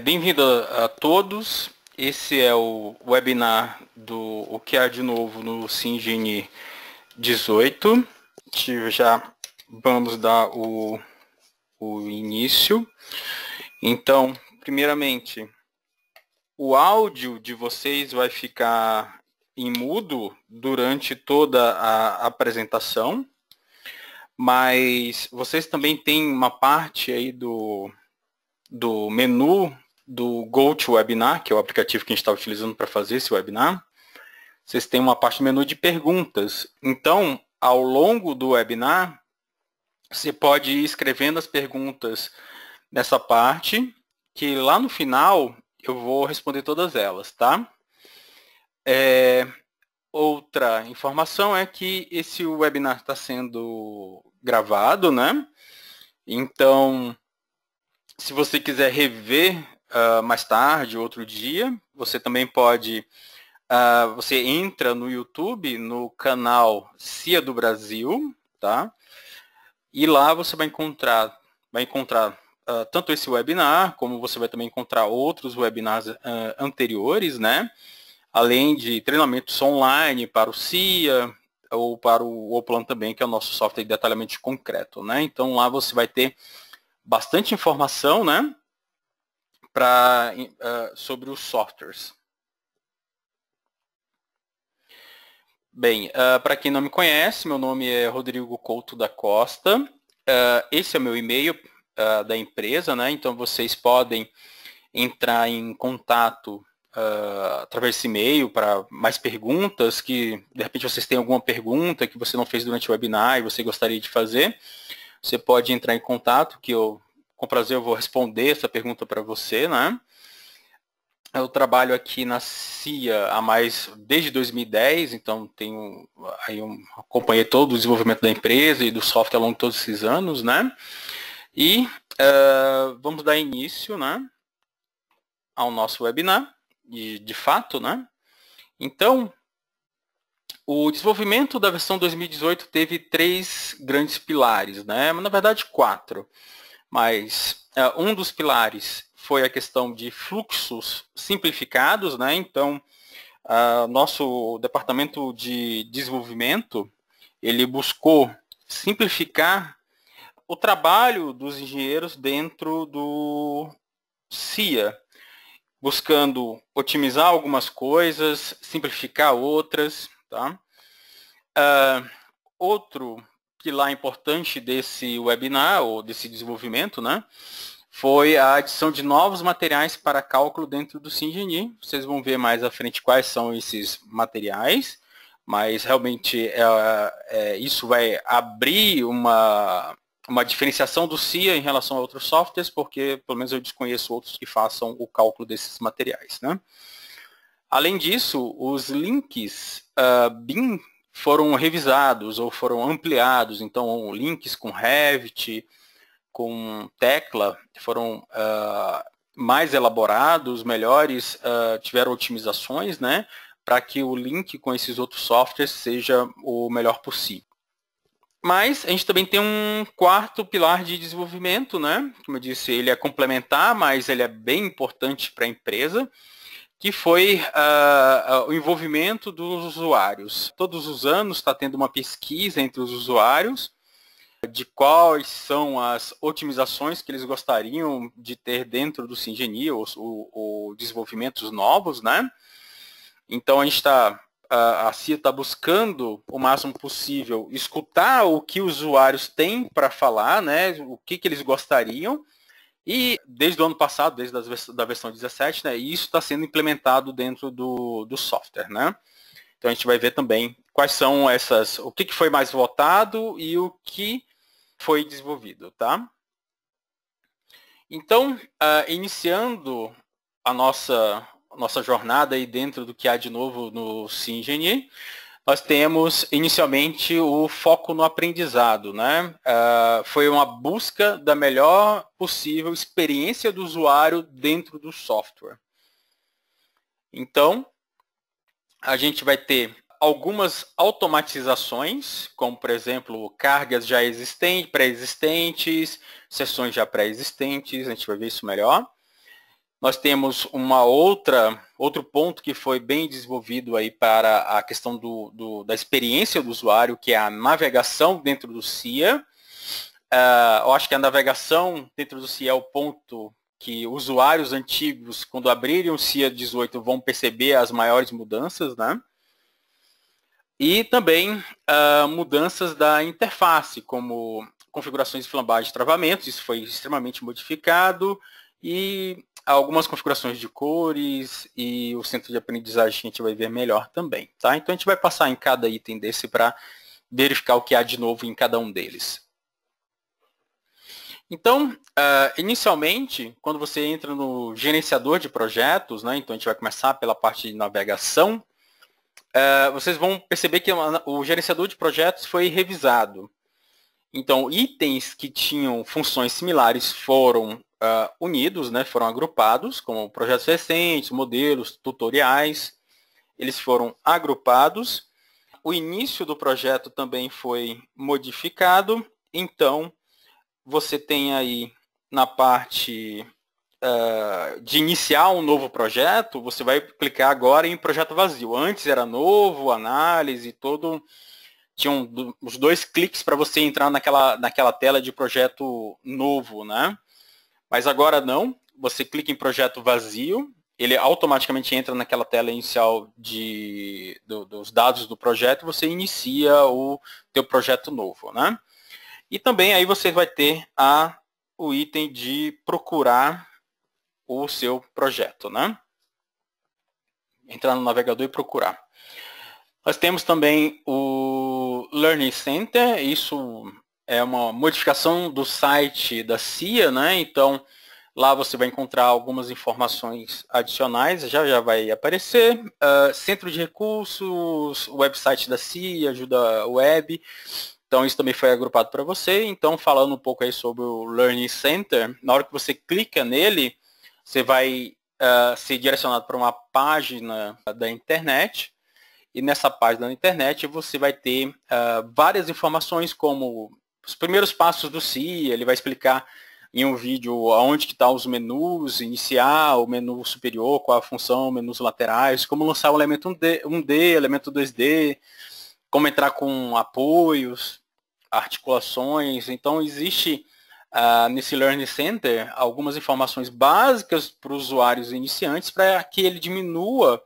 Bem-vindo a todos. Esse é o webinar do O que há de novo no SINGENI 18. Já vamos dar o início. Então, primeiramente, o áudio de vocês vai ficar em mudo durante toda a apresentação, mas vocês também têm uma parte aí do menu do GoToWebinar, que é o aplicativo que a gente está utilizando para fazer esse webinar. Vocês têm uma parte do menu de perguntas. Então, ao longo do webinar, você pode ir escrevendo as perguntas nessa parte, que lá no final eu vou responder todas elas, tá? Outra informação é que esse webinar está sendo gravado, né? Então, se você quiser rever mais tarde, outro dia, você também pode, você entra no YouTube, no canal CIA do Brasil, tá? E lá você vai encontrar tanto esse webinar, como você vai também encontrar outros webinars anteriores, né? Além de treinamentos online para o CIA, ou para o Oplan também, que é o nosso software de detalhamento concreto, né? Então lá você vai ter bastante informação, né? Sobre os softwares. Bem, para quem não me conhece, meu nome é Rodrigo Couto da Costa. Esse é o meu e-mail da empresa, né? Então vocês podem entrar em contato através desse e-mail para mais perguntas, que de repente vocês têm alguma pergunta que você não fez durante o webinar e você gostaria de fazer. Você pode entrar em contato, que eu, com prazer, eu vou responder essa pergunta para você, né? Eu trabalho aqui na CIA desde 2010, então acompanhei todo o desenvolvimento da empresa e do software ao longo de todos esses anos, né? E vamos dar início, né, ao nosso webinar, de fato, né? Então, o desenvolvimento da versão 2018 teve 3 grandes pilares, né? Na verdade 4, mas um dos pilares foi a questão de fluxos simplificados, né? Então, nosso departamento de desenvolvimento, ele buscou simplificar o trabalho dos engenheiros dentro do CIA, buscando otimizar algumas coisas, simplificar outras, tá? Outro pilar importante desse webinar, ou desse desenvolvimento, né, foi a adição de novos materiais para cálculo dentro do SINGENI. Vocês vão ver mais à frente quais são esses materiais, mas realmente isso vai abrir uma diferenciação do CIA em relação a outros softwares, porque pelo menos eu desconheço outros que façam o cálculo desses materiais, né? Além disso, os links BIM foram revisados ou foram ampliados, então links com Revit, com Tecla foram mais elaborados, melhores, tiveram otimizações, né, para que o link com esses outros softwares seja o melhor possível. Mas a gente também tem um quarto pilar de desenvolvimento, né? Como eu disse, ele é complementar, mas ele é bem importante para a empresa, que foi o envolvimento dos usuários. Todos os anos está tendo uma pesquisa entre os usuários de quais são as otimizações que eles gostariam de ter dentro do SINGENI, ou desenvolvimentos novos, né? Então a CIA está buscando o máximo possível escutar o que os usuários têm para falar, né? O que eles gostariam. E desde o ano passado, desde a versão 17, né, isso está sendo implementado dentro do software, né? Então a gente vai ver também quais são o que foi mais votado e o que foi desenvolvido, tá? Então, iniciando a nossa jornada aí dentro do que há de novo no SINGENI, nós temos inicialmente o foco no aprendizado, né? Foi uma busca da melhor possível experiência do usuário dentro do software. Então, a gente vai ter algumas automatizações, como por exemplo, cargas já existentes, pré-existentes, sessões já pré-existentes, a gente vai ver isso melhor. Nós temos outro ponto que foi bem desenvolvido aí para a questão da experiência do usuário, que é a navegação dentro do CIA. Eu acho que a navegação dentro do CIA é o ponto que usuários antigos, quando abrirem o CIA 18, vão perceber as maiores mudanças, né? E também mudanças da interface, como configurações de flambagem e travamentos, isso foi extremamente modificado, e algumas configurações de cores e o centro de aprendizagem que a gente vai ver melhor também. Tá? Então a gente vai passar em cada item desse para verificar o que há de novo em cada um deles. Então, inicialmente, quando você entra no gerenciador de projetos, né, então a gente vai começar pela parte de navegação, vocês vão perceber que o gerenciador de projetos foi revisado. Então, itens que tinham funções similares foram unidos, né, foram agrupados, como projetos recentes, modelos, tutoriais, eles foram agrupados. O início do projeto também foi modificado, então você tem aí na parte de iniciar um novo projeto, você vai clicar agora em projeto vazio. Antes era novo, análise, todo... Tinham os 2 cliques para você entrar naquela tela de projeto novo, né? Mas agora não, você clica em projeto vazio, ele automaticamente entra naquela tela inicial dos dados do projeto e você inicia o teu projeto novo, né? E também aí você vai ter o item de procurar o seu projeto, né? Entrar no navegador e procurar. Nós temos também o Learning Center, isso é uma modificação do site da CIA, né? Então, lá você vai encontrar algumas informações adicionais, já vai aparecer. Centro de recursos, website da CIA, ajuda web. Então, isso também foi agrupado para você. Então, falando um pouco aí sobre o Learning Center, na hora que você clica nele, você vai ser direcionado para uma página da internet. E nessa página da internet você vai ter várias informações, como os primeiros passos do CIA, ele vai explicar em um vídeo aonde que estão os menus, iniciar, o menu superior, qual a função, menus laterais, como lançar o elemento 1D, elemento 2D, como entrar com apoios, articulações. Então existe nesse Learning Center algumas informações básicas para os usuários iniciantes para que ele diminua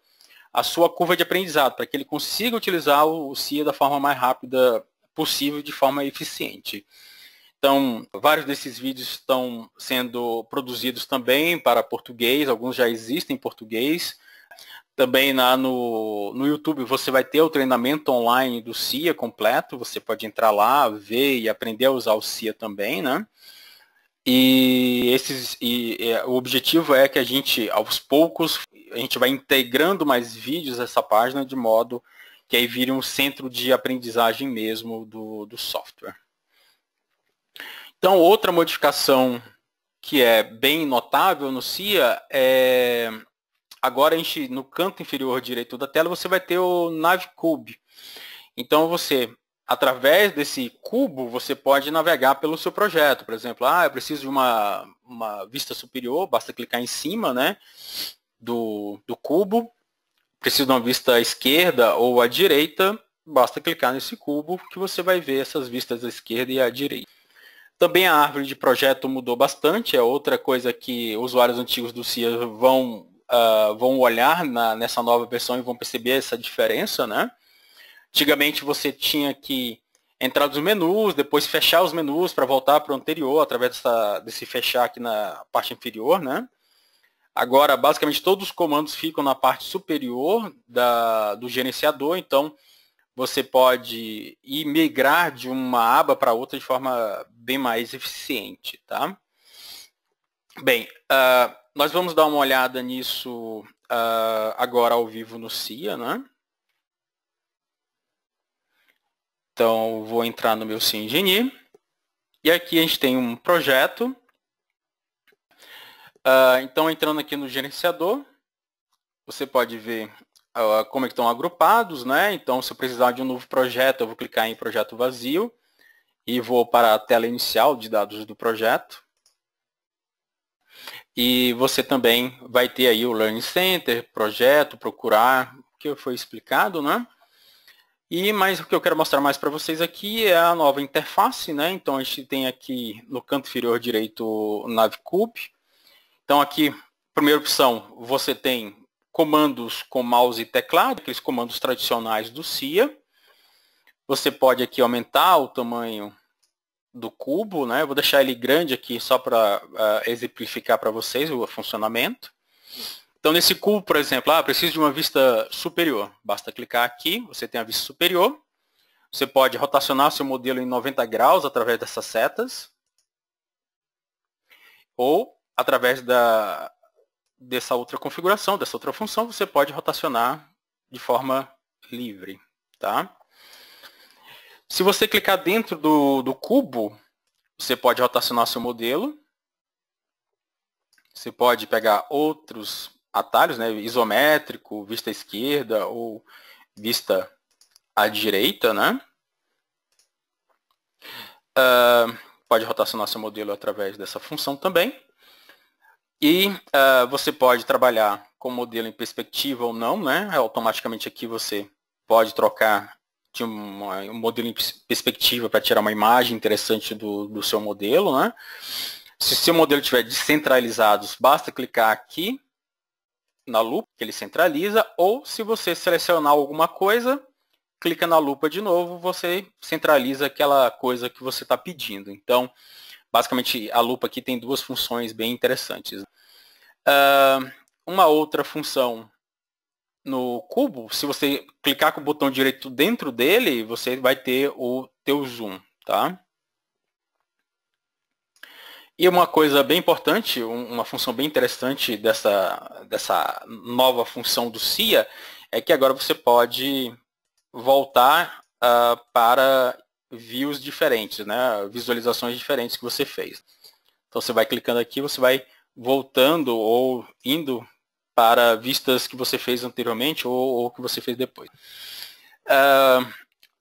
a sua curva de aprendizado, para que ele consiga utilizar o CIA da forma mais rápida possível, de forma eficiente. Então, vários desses vídeos estão sendo produzidos também para português, alguns já existem em português. Também no YouTube você vai ter o treinamento online do CIA completo, você pode entrar lá, ver e aprender a usar o CIA também, né? O objetivo é que a gente, aos poucos, a gente vai integrando mais vídeos nessa página, de modo que aí vire um centro de aprendizagem mesmo do software. Então, outra modificação que é bem notável no CIA é... Agora, no canto inferior direito da tela, você vai ter o Navcube. Então, através desse cubo, você pode navegar pelo seu projeto. Por exemplo, eu preciso de uma vista superior, basta clicar em cima, né, do cubo. Preciso de uma vista à esquerda ou à direita, basta clicar nesse cubo que você vai ver essas vistas à esquerda e à direita. Também a árvore de projeto mudou bastante, é outra coisa que usuários antigos do CIA vão olhar nessa nova versão e vão perceber essa diferença, né? Antigamente você tinha que entrar nos menus, depois fechar os menus para voltar para o anterior, através desse fechar aqui na parte inferior, né? Agora, basicamente, todos os comandos ficam na parte superior do gerenciador, então você pode ir migrar de uma aba para outra de forma bem mais eficiente, tá? Bem, nós vamos dar uma olhada nisso agora ao vivo no CIA, né? Então, vou entrar no meu CIA Engineer. E aqui a gente tem um projeto. Então, entrando aqui no gerenciador, você pode ver como é que estão agrupados, né? Então, se eu precisar de um novo projeto, eu vou clicar em projeto vazio e vou para a tela inicial de dados do projeto. E você também vai ter aí o Learning Center, projeto, procurar, que foi explicado, né? Mas o que eu quero mostrar mais para vocês aqui é a nova interface, né? Então a gente tem aqui no canto inferior direito o Navcube. Então aqui, primeira opção, você tem comandos com mouse e teclado, aqueles comandos tradicionais do CIA. Você pode aqui aumentar o tamanho do cubo, né? Eu vou deixar ele grande aqui só para exemplificar para vocês o funcionamento. Então, nesse cubo, por exemplo, preciso de uma vista superior. Basta clicar aqui, você tem a vista superior. Você pode rotacionar seu modelo em 90 graus através dessas setas. Ou, através dessa outra configuração, dessa outra função, você pode rotacionar de forma livre. Tá? Se você clicar dentro do cubo, você pode rotacionar seu modelo. Você pode pegar outros atalhos, né? Isométrico, vista esquerda ou vista à direita, né? Pode rotacionar seu modelo através dessa função também. E você pode trabalhar com o modelo em perspectiva ou não, né? Automaticamente aqui você pode trocar de um modelo em perspectiva para tirar uma imagem interessante do seu modelo, né? Se o seu modelo estiver descentralizado, basta clicar aqui na lupa, que ele centraliza, ou se você selecionar alguma coisa, clica na lupa de novo, você centraliza aquela coisa que você está pedindo. Então, basicamente, a lupa aqui tem duas funções bem interessantes. Uma outra função no cubo, se você clicar com o botão direito dentro dele, você vai ter o teu zoom, tá? E uma coisa bem importante, uma função bem interessante dessa nova função do CIA, é que agora você pode voltar para views diferentes, né? Visualizações diferentes que você fez. Então você vai clicando aqui, você vai voltando ou indo para vistas que você fez anteriormente ou que você fez depois.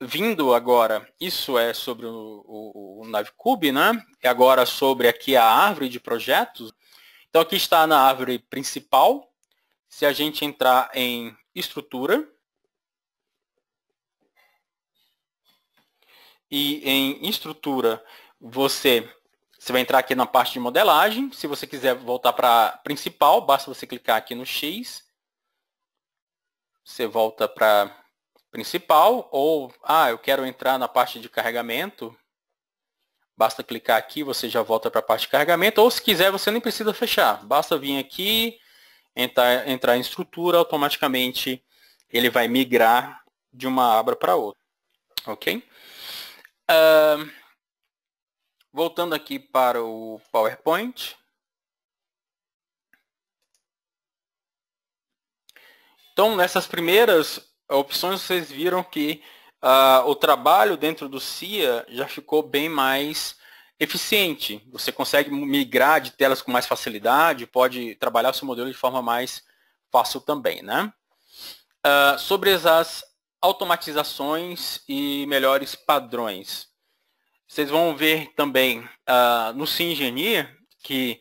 Vindo agora, isso é sobre o Navcube, né? E agora sobre aqui a árvore de projetos. Então aqui está na árvore principal. Se a gente entrar em estrutura, e em estrutura você vai entrar aqui na parte de modelagem. Se você quiser voltar para principal, basta você clicar aqui no X. Você volta para principal, ou eu quero entrar na parte de carregamento, basta clicar aqui, você já volta para a parte de carregamento, ou se quiser você nem precisa fechar, basta vir aqui, entrar em estrutura, automaticamente ele vai migrar de uma aba para outra, ok? Voltando aqui para o PowerPoint. Então, nessas primeiras opções, vocês viram que o trabalho dentro do CIA já ficou bem mais eficiente. Você consegue migrar de telas com mais facilidade, pode trabalhar o seu modelo de forma mais fácil também, né? Sobre as automatizações e melhores padrões. Vocês vão ver também no CIA Engineer que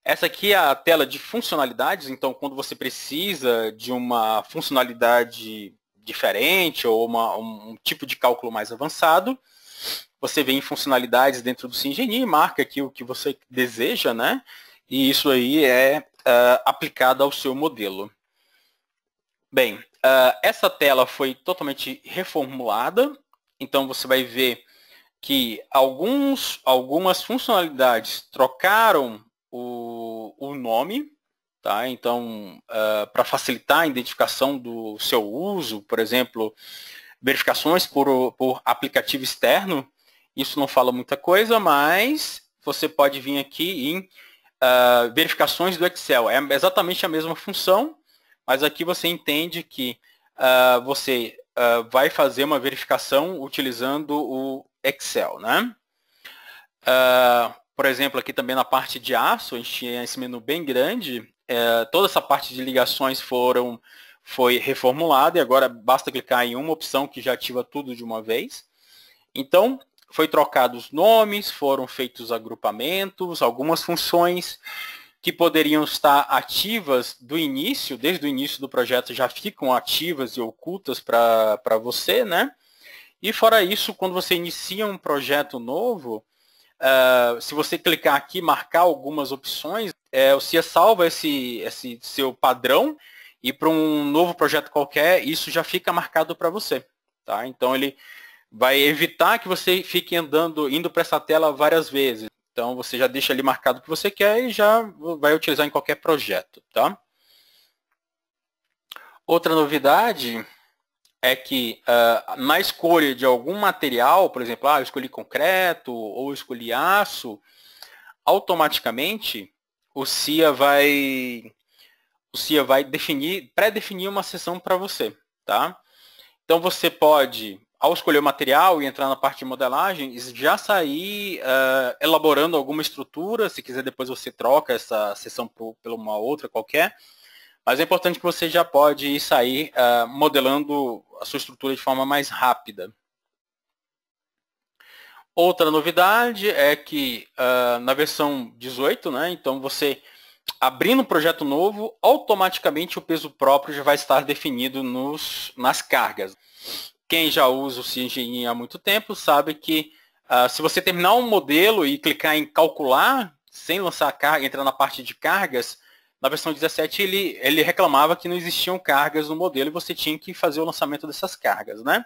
essa aqui é a tela de funcionalidades, então quando você precisa de uma funcionalidade diferente ou um tipo de cálculo mais avançado, você vem em funcionalidades dentro do CIA Engineer, marca aqui o que você deseja, né? E isso aí é aplicado ao seu modelo. Bem, essa tela foi totalmente reformulada, então você vai ver que algumas funcionalidades trocaram o nome, tá? Então, para facilitar a identificação do seu uso, por exemplo, verificações por aplicativo externo, isso não fala muita coisa, mas você pode vir aqui em verificações do Excel. É exatamente a mesma função, mas aqui você entende que você vai fazer uma verificação utilizando o Excel, né? Por exemplo, aqui também na parte de aço, a gente tinha esse menu bem grande, toda essa parte de ligações foi reformulada e agora basta clicar em uma opção que já ativa tudo de uma vez. Então, foi trocado os nomes, foram feitos agrupamentos, algumas funções que poderiam estar ativas do início, desde o início do projeto já ficam ativas e ocultas para você, né? E fora isso, quando você inicia um projeto novo, se você clicar aqui, marcar algumas opções, você salva esse seu padrão e para um novo projeto qualquer, isso já fica marcado para você. Tá? Então ele vai evitar que você fique indo para essa tela várias vezes. Então você já deixa ali marcado o que você quer e já vai utilizar em qualquer projeto. Tá? Outra novidade é que na escolha de algum material, por exemplo, eu escolhi concreto ou eu escolhi aço, automaticamente o CIA vai pré-definir uma seção para você. Tá? Então você pode, ao escolher o material e entrar na parte de modelagem, já sair elaborando alguma estrutura. Se quiser, depois você troca essa seção por uma outra qualquer. Mas é importante que você já pode sair modelando a sua estrutura de forma mais rápida. Outra novidade é que na versão 18, né, então você abrindo um projeto novo, automaticamente o peso próprio já vai estar definido nas cargas. Quem já usa o CIengineer há muito tempo sabe que se você terminar um modelo e clicar em calcular, sem lançar a carga, entrar na parte de cargas, na versão 17 ele reclamava que não existiam cargas no modelo e você tinha que fazer o lançamento dessas cargas, né?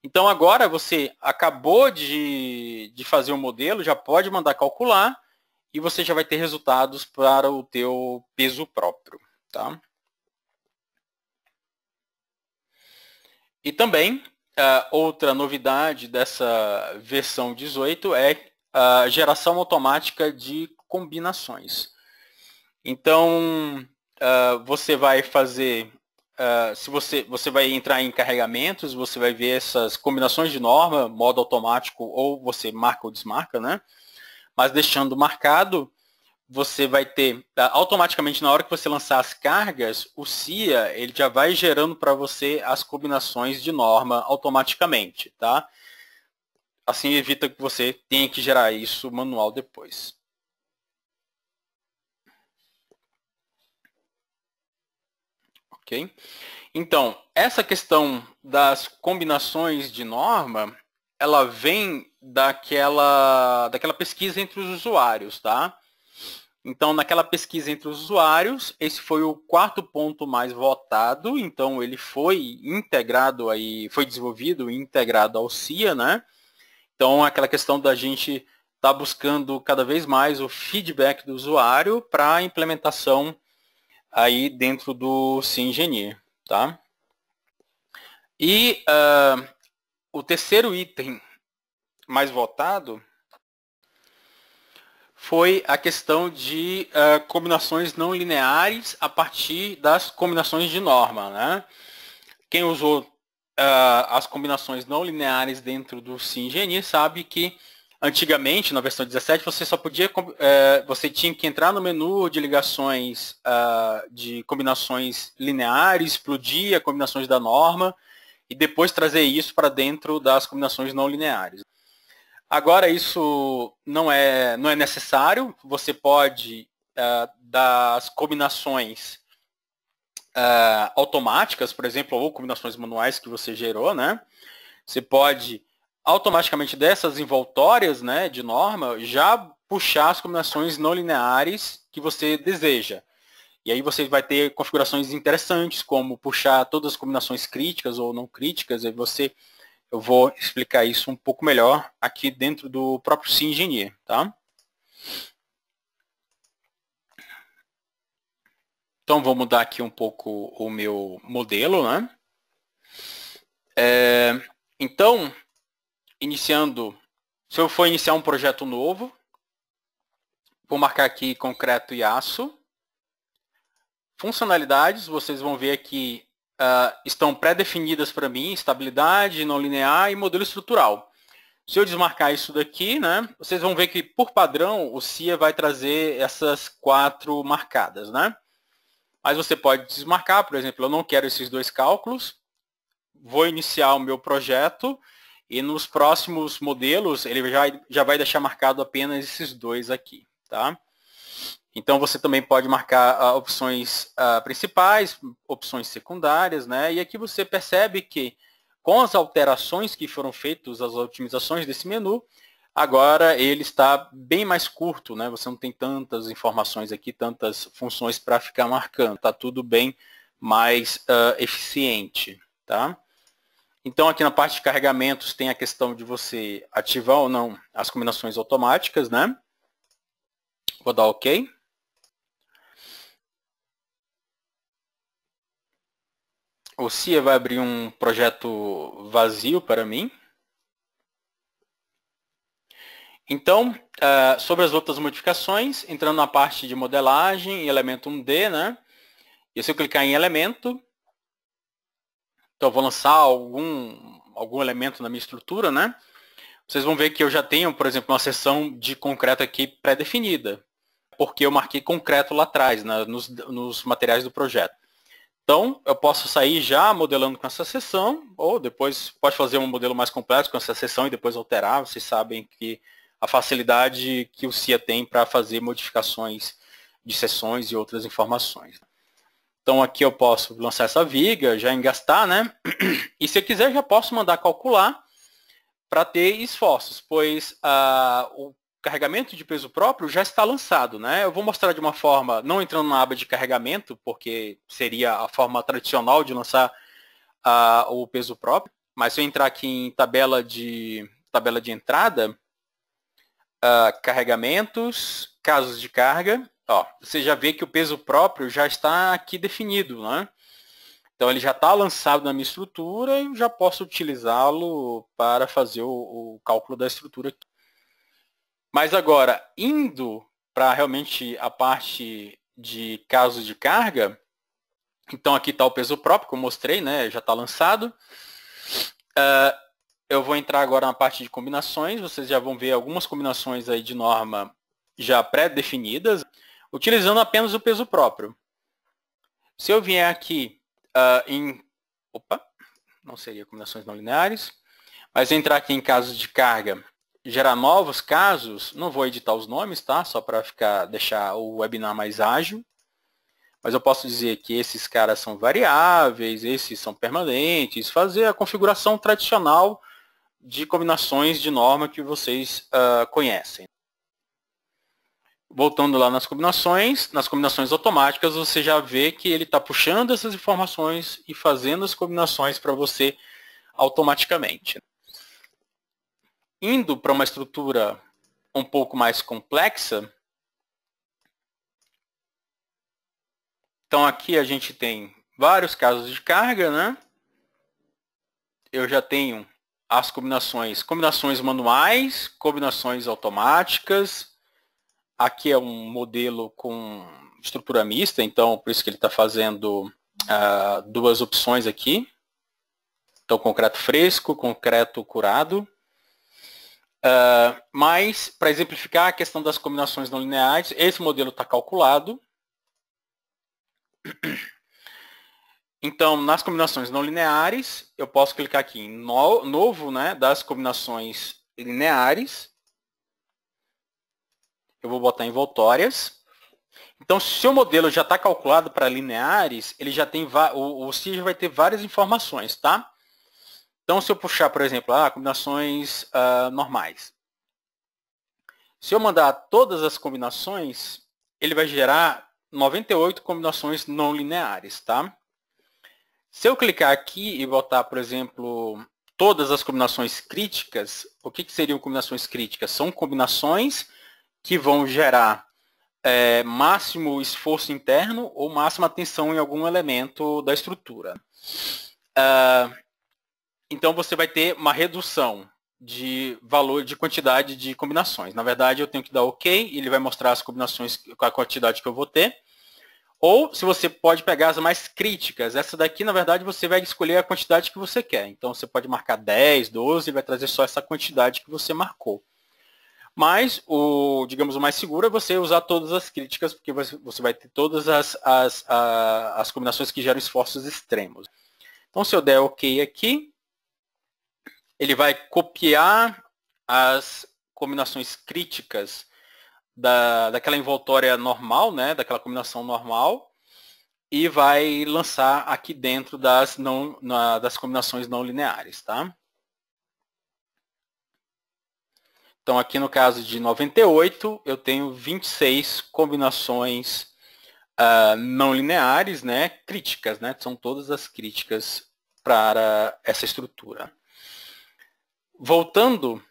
Então agora você acabou de fazer o modelo, já pode mandar calcular e você já vai ter resultados para o teu peso próprio, tá? E também, outra novidade dessa versão 18 é a geração automática de combinações. Então, você vai fazer, se você vai entrar em carregamentos, você vai ver essas combinações de norma, modo automático, ou você marca ou desmarca, né? Mas deixando marcado, você vai ter, automaticamente na hora que você lançar as cargas, o CIA ele já vai gerando para você as combinações de norma automaticamente, tá? Assim evita que você tenha que gerar isso manual depois. Ok? Então, essa questão das combinações de norma, ela vem daquela pesquisa entre os usuários, tá? Então, naquela pesquisa entre os usuários, esse foi o quarto ponto mais votado, então ele foi integrado aí, foi desenvolvido e integrado ao CIA, né? Então, aquela questão da gente estar buscando cada vez mais o feedback do usuário para a implementação aí dentro do CIengineer, tá? E o terceiro item mais votado foi a questão de combinações não lineares a partir das combinações de norma, né? Quem usou as combinações não lineares dentro do CIengineer sabe que antigamente, na versão 17, você só podia, você tinha que entrar no menu de ligações de combinações lineares, explodir combinações da norma e depois trazer isso para dentro das combinações não lineares. Agora isso não é necessário, você pode, das combinações automáticas, por exemplo, ou combinações manuais que você gerou, né? Você pode automaticamente dessas envoltórias, né, de norma, já puxar as combinações não lineares que você deseja. E aí você vai ter configurações interessantes, como puxar todas as combinações críticas ou não críticas, e eu vou explicar isso um pouco melhor aqui dentro do próprio CIengineer, tá? Então, vou mudar aqui um pouco o meu modelo, né? Então, se eu for iniciar um projeto novo, vou marcar aqui concreto e aço. Funcionalidades, vocês vão ver aqui, estão pré-definidas para mim, estabilidade, não linear e modelo estrutural. Se eu desmarcar isso daqui, né, vocês vão ver que, por padrão, o CIA vai trazer essas 4 marcadas, né? Mas você pode desmarcar, por exemplo, eu não quero esses 2 cálculos, vou iniciar o meu projeto e nos próximos modelos ele já vai deixar marcado apenas esses 2 aqui, tá? Então, você também pode marcar opções principais, opções secundárias, né? E aqui você percebe que, com as alterações que foram feitas, as otimizações desse menu, agora ele está bem mais curto, né? Você não tem tantas informações aqui, tantas funções para ficar marcando. Está tudo bem mais eficiente, tá? Então, aqui na parte de carregamentos, tem a questão de você ativar ou não as combinações automáticas, né? Vou dar OK. O CIA vai abrir um projeto vazio para mim. Então, sobre as outras modificações, entrando na parte de modelagem, elemento 1D, né? E se eu clicar em elemento, então eu vou lançar algum elemento na minha estrutura, né? Vocês vão ver que eu já tenho, por exemplo, uma seção de concreto aqui pré-definida, porque eu marquei concreto lá atrás, né, nos materiais do projeto. Então, eu posso sair já modelando com essa seção, ou depois pode fazer um modelo mais complexo com essa seção e depois alterar. Vocês sabem que a facilidade que o CIA tem para fazer modificações de seções e outras informações. Então, aqui eu posso lançar essa viga, já engastar, né? E se eu quiser, já posso mandar calcular para ter esforços, pois o carregamento de peso próprio já está lançado, né? Eu vou mostrar de uma forma, não entrando na aba de carregamento, porque seria a forma tradicional de lançar o peso próprio, mas se eu entrar aqui em tabela de entrada, carregamentos, casos de carga, ó, você já vê que o peso próprio já está aqui definido, né? Então, ele já está lançado na minha estrutura e eu já posso utilizá-lo para fazer o cálculo da estrutura aqui. Mas agora, indo para realmente a parte de casos de carga, então aqui está o peso próprio, que eu mostrei, né? Já está lançado. Eu vou entrar agora na parte de combinações. Vocês já vão ver algumas combinações aí de norma já pré-definidas, utilizando apenas o peso próprio. Se eu vier aqui não seria combinações não lineares, mas entrar aqui em casos de carga, gerar novos casos, não vou editar os nomes, tá? Só para deixar o webinar mais ágil. Mas eu posso dizer que esses caras são variáveis, esses são permanentes, fazer a configuração tradicional de combinações de norma que vocês conhecem. Voltando lá nas combinações automáticas, você já vê que ele está puxando essas informações e fazendo as combinações para você automaticamente. Indo para uma estrutura um pouco mais complexa, então aqui a gente tem vários casos de carga, né? Eu já tenho as combinações manuais, combinações automáticas. Aqui é um modelo com estrutura mista, então por isso que ele está fazendo duas opções aqui. Então, concreto fresco, concreto curado. Mas, para exemplificar a questão das combinações não lineares, esse modelo está calculado. Então, nas combinações não lineares, eu posso clicar aqui em novo, né, das combinações lineares. Eu vou botar envoltórias. Então, se o modelo já está calculado para lineares, ele já tem o CIA vai ter várias informações, tá? Então, se eu puxar, por exemplo, combinações normais. Se eu mandar todas as combinações, ele vai gerar 98 combinações não lineares, tá? Se eu clicar aqui e botar, por exemplo, todas as combinações críticas, o que seriam combinações críticas? São combinações que vão gerar máximo esforço interno ou máxima tensão em algum elemento da estrutura. Então, você vai ter uma redução de valor, de quantidade de combinações. Na verdade, eu tenho que dar OK, ele vai mostrar as combinações com a quantidade que eu vou ter. Ou, se você pode pegar as mais críticas, essa daqui, na verdade, você vai escolher a quantidade que você quer. Então, você pode marcar 10, 12, e vai trazer só essa quantidade que você marcou. Mas, digamos, o mais seguro é você usar todas as críticas, porque você vai ter todas as combinações que geram esforços extremos. Então, se eu der OK aqui, ele vai copiar as combinações críticas daquela envoltória normal, né, daquela combinação normal, e vai lançar aqui dentro das combinações não lineares, tá? Então, aqui no caso de 98, eu tenho 26 combinações não lineares, né, críticas, né? São todas as críticas para essa estrutura. Voltando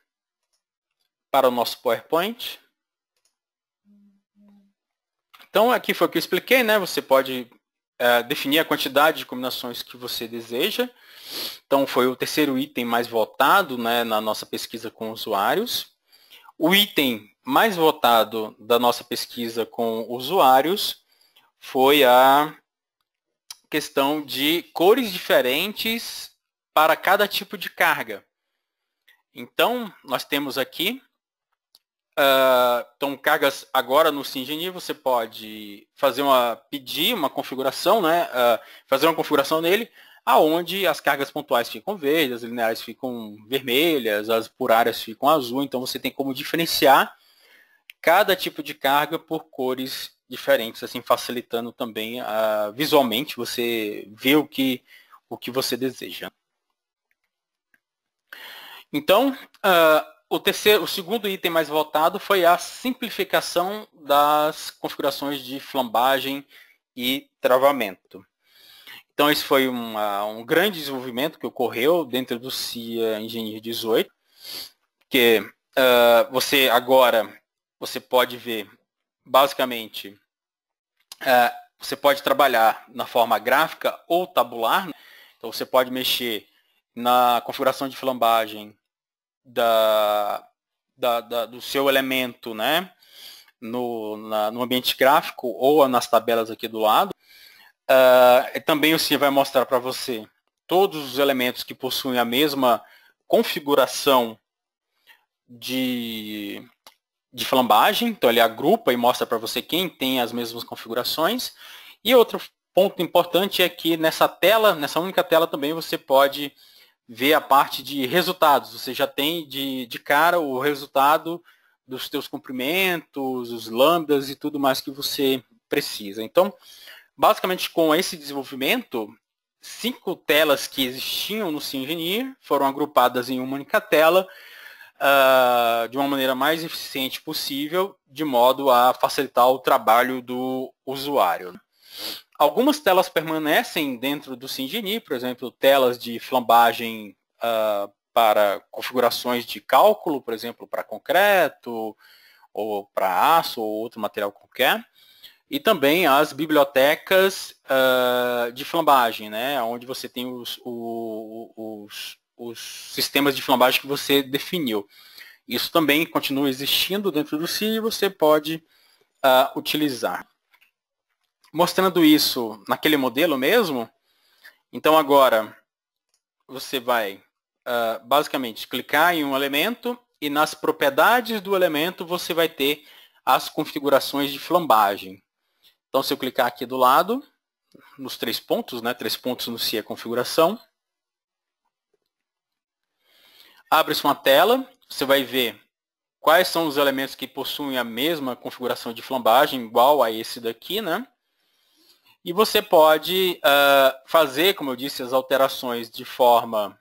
para o nosso PowerPoint. Então, aqui foi o que eu expliquei, né? Você pode definir a quantidade de combinações que você deseja. Então, foi o terceiro item mais votado, né, na nossa pesquisa com usuários. O item mais votado da nossa pesquisa com usuários foi a questão de cores diferentes para cada tipo de carga. Então, nós temos aqui, então, cargas agora no SimGenie, você pode pedir uma configuração, né, fazer uma configuração nele, aonde as cargas pontuais ficam verdes, as lineares ficam vermelhas, as por áreas ficam azul, então você tem como diferenciar cada tipo de carga por cores diferentes, assim facilitando também visualmente você ver o que você deseja. Então, o segundo item mais votado foi a simplificação das configurações de flambagem e travamento. Então, esse foi um grande desenvolvimento que ocorreu dentro do CIA Engineer 18, que você pode ver, basicamente, você pode trabalhar na forma gráfica ou tabular. Né? Então, você pode mexer na configuração de flambagem do seu elemento, né? no ambiente gráfico ou nas tabelas aqui do lado. Também o SIA vai mostrar para você todos os elementos que possuem a mesma configuração de flambagem, então ele agrupa e mostra para você quem tem as mesmas configurações. E outro ponto importante é que nessa única tela também você pode ver a parte de resultados. Você já tem de cara o resultado dos teus comprimentos, os lambdas e tudo mais que você precisa. Então, basicamente com esse desenvolvimento, 5 telas que existiam no SimEngineer foram agrupadas em uma única tela, de uma maneira mais eficiente possível, de modo a facilitar o trabalho do usuário. Algumas telas permanecem dentro do SimEngineer, por exemplo, telas de flambagem para configurações de cálculo, por exemplo, para concreto, ou para aço, ou outro material qualquer. E também as bibliotecas de flambagem, né, onde você tem os sistemas de flambagem que você definiu. Isso também continua existindo dentro do SIA e você pode utilizar. Mostrando isso naquele modelo mesmo, então agora você vai basicamente clicar em um elemento e nas propriedades do elemento você vai ter as configurações de flambagem. Então, se eu clicar aqui do lado, nos 3 pontos, né, 3 pontos no SIA configuração, abre-se uma tela, você vai ver quais são os elementos que possuem a mesma configuração de flambagem, igual a esse daqui, né? E você pode fazer, como eu disse, as alterações de forma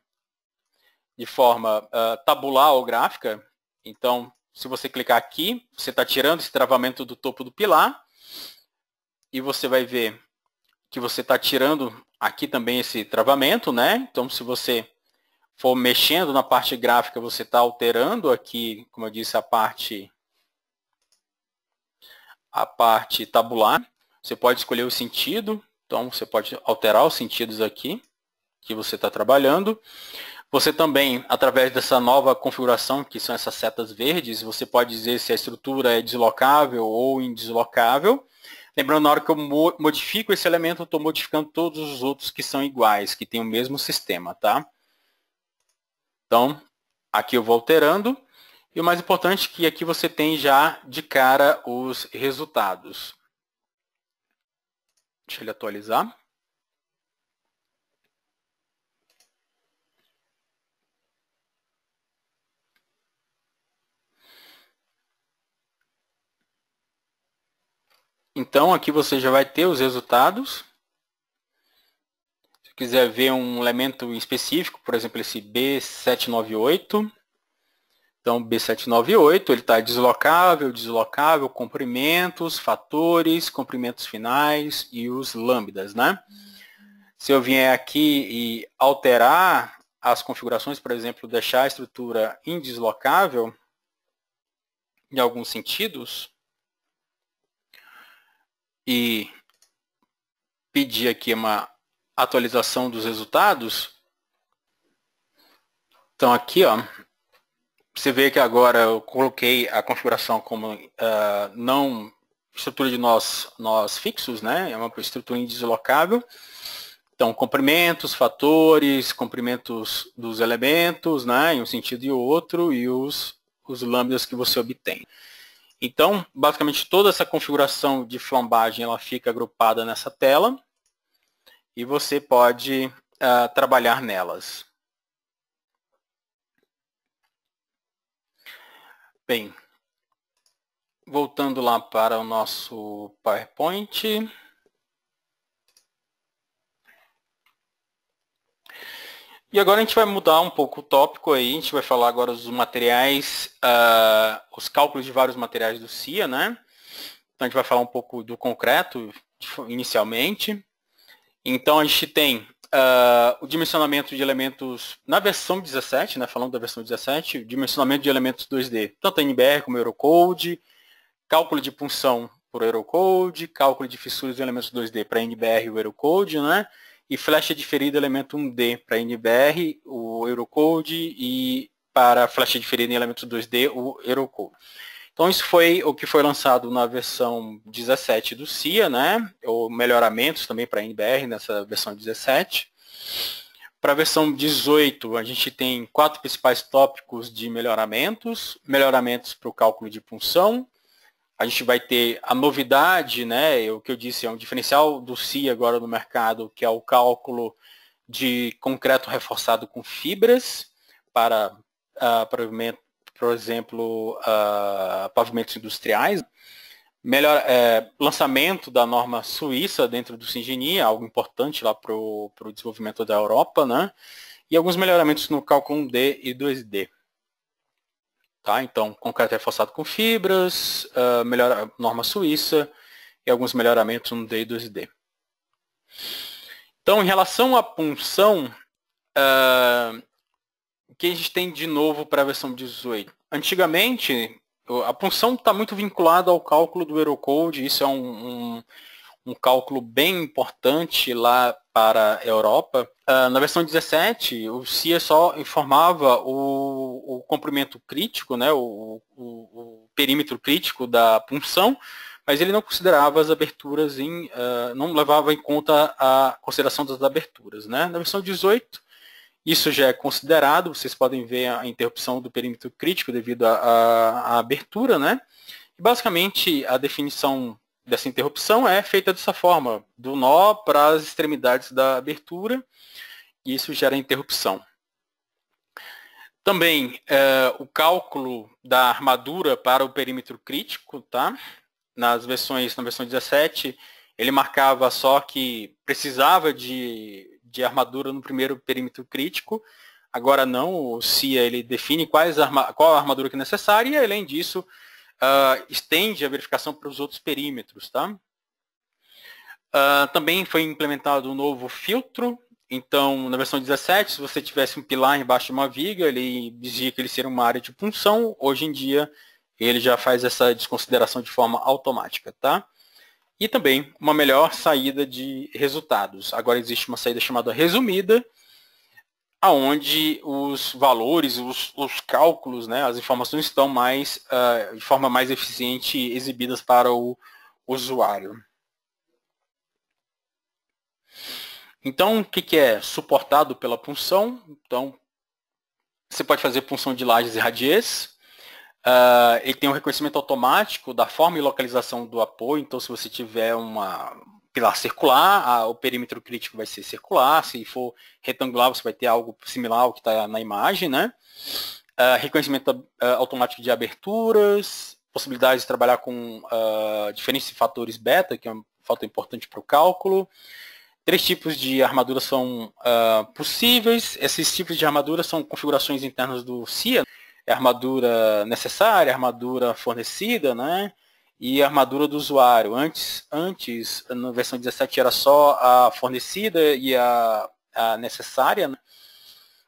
tabular ou gráfica. Então, se você clicar aqui, você está tirando esse travamento do topo do pilar, e você vai ver que você está tirando aqui também esse travamento, né? Então, se você for mexendo na parte gráfica, você está alterando aqui, como eu disse, a parte tabular. Você pode escolher o sentido, então você pode alterar os sentidos aqui que você está trabalhando. Você também, através dessa nova configuração, que são essas setas verdes, você pode dizer se a estrutura é deslocável ou indeslocável. Lembrando, na hora que eu modifico esse elemento, eu estou modificando todos os outros que são iguais, que têm o mesmo sistema, tá? Então, aqui eu vou alterando. E o mais importante é que aqui você tem já de cara os resultados. Deixa ele atualizar. Então, aqui você já vai ter os resultados. Se quiser ver um elemento específico, por exemplo, esse B798. Então, B798, ele está deslocável, deslocável, comprimentos, fatores, comprimentos finais e os lambdas, né? Se eu vier aqui e alterar as configurações, por exemplo, deixar a estrutura indeslocável, em alguns sentidos, e pedir aqui uma atualização dos resultados, então aqui, ó, você vê que agora eu coloquei a configuração como não estrutura de nós fixos, né? É uma estrutura indeslocável. Então, comprimentos, fatores, comprimentos dos elementos, né? Em um sentido e outro, e os lambdas que você obtém. Então, basicamente, toda essa configuração de flambagem ela fica agrupada nessa tela e você pode trabalhar nelas. Bem, voltando lá para o nosso PowerPoint. E agora a gente vai mudar um pouco o tópico aí, a gente vai falar agora dos materiais, os cálculos de vários materiais do CIA, né? Então a gente vai falar um pouco do concreto inicialmente. Então a gente tem o dimensionamento de elementos na versão 17, né? Falando da versão 17, dimensionamento de elementos 2D, tanto NBR como Eurocode, cálculo de punção por Eurocode, cálculo de fissuras de elementos 2D para NBR e o Eurocode, né? E flecha diferida elemento 1D para NBR, o Eurocode, e para flecha diferida em elementos 2D, o Eurocode. Então isso foi o que foi lançado na versão 17 do CIA, né? Ou melhoramentos também para NBR nessa versão 17. Para a versão 18, a gente tem 4 principais tópicos de melhoramentos. Melhoramentos para o cálculo de punção. A gente vai ter a novidade, né? O que eu disse é um diferencial do CIA agora no mercado, que é o cálculo de concreto reforçado com fibras para pavimento, por exemplo, pavimentos industriais. Lançamento da norma suíça dentro do SINGENI, algo importante lá para o desenvolvimento da Europa, né? E alguns melhoramentos no cálculo 1D e 2D. Tá? Então, concreto reforçado com fibras, norma suíça e alguns melhoramentos no D e 2D. Então, em relação à punção, o que a gente tem de novo para a versão 18? Antigamente, a punção está muito vinculada ao cálculo do Eurocode, isso é um cálculo bem importante lá para a Europa. Na versão 17, o CIA só informava o comprimento crítico, né, o perímetro crítico da punção, mas ele não considerava as aberturas, não levava em conta a consideração das aberturas. Né? Na versão 18, isso já é considerado, vocês podem ver a interrupção do perímetro crítico devido à abertura, né? E basicamente a definição dessa interrupção é feita dessa forma, do nó para as extremidades da abertura, e isso gera interrupção. Também o cálculo da armadura para o perímetro crítico, tá? Na versão 17, ele marcava só que precisava de armadura no primeiro perímetro crítico. Agora não, o CIA ele define qual a armadura que é necessária e, além disso, estende a verificação para os outros perímetros. Tá? Também foi implementado um novo filtro. Então, na versão 17, se você tivesse um pilar embaixo de uma viga, ele dizia que ele seria uma área de punção. Hoje em dia, ele já faz essa desconsideração de forma automática. Tá? E também uma melhor saída de resultados. Agora existe uma saída chamada resumida, onde os valores, os cálculos, né, as informações estão de forma mais eficiente exibidas para o usuário. Então, o que é suportado pela punção? Então, você pode fazer punção de lajes e radiês. Ele tem um reconhecimento automático da forma e localização do apoio. Então, se você tiver uma pilar circular, o perímetro crítico vai ser circular. Se for retangular, você vai ter algo similar ao que está na imagem, né? Reconhecimento automático de aberturas, possibilidade de trabalhar com diferentes fatores beta, que é um fator importante para o cálculo. 3 tipos de armadura são possíveis. Esses tipos de armadura são configurações internas do CIA. É a armadura necessária, a armadura fornecida, né? E a armadura do usuário. Antes, na versão 17, era só a fornecida e a necessária, né?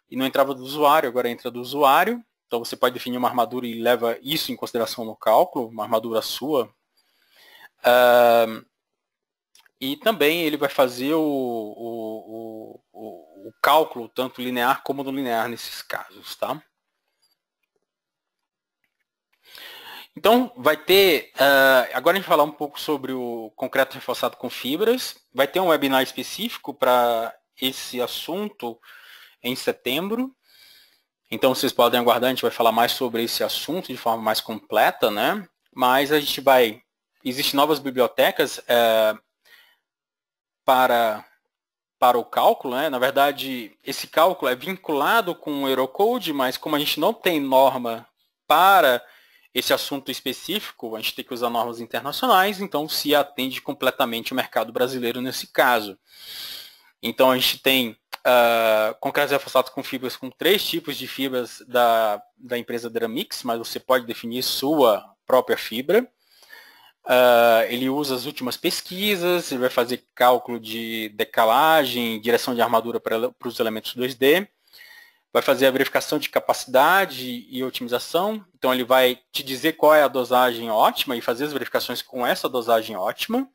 E não entrava do usuário, agora entra do usuário. Então você pode definir uma armadura e leva isso em consideração no cálculo, uma armadura sua. E também ele vai fazer o cálculo, tanto linear como não linear nesses casos, tá? Então, vai ter... agora a gente vai falar um pouco sobre o concreto reforçado com fibras. Vai ter um webinar específico para esse assunto em setembro. Então, vocês podem aguardar, a gente vai falar mais sobre esse assunto de forma mais completa, né? Mas a gente vai... Existem novas bibliotecas para o cálculo, né? Na verdade, esse cálculo é vinculado com o Eurocode, mas como a gente não tem norma para esse assunto específico, a gente tem que usar normas internacionais, então se atende completamente o mercado brasileiro nesse caso. Então a gente tem concretos reforçados com fibras com 3 tipos de fibras da empresa Dramix, mas você pode definir sua própria fibra. Ele usa as últimas pesquisas, ele vai fazer cálculo de decalagem, direção de armadura para os elementos 2D, vai fazer a verificação de capacidade e otimização, então ele vai te dizer qual é a dosagem ótima e fazer as verificações com essa dosagem ótima.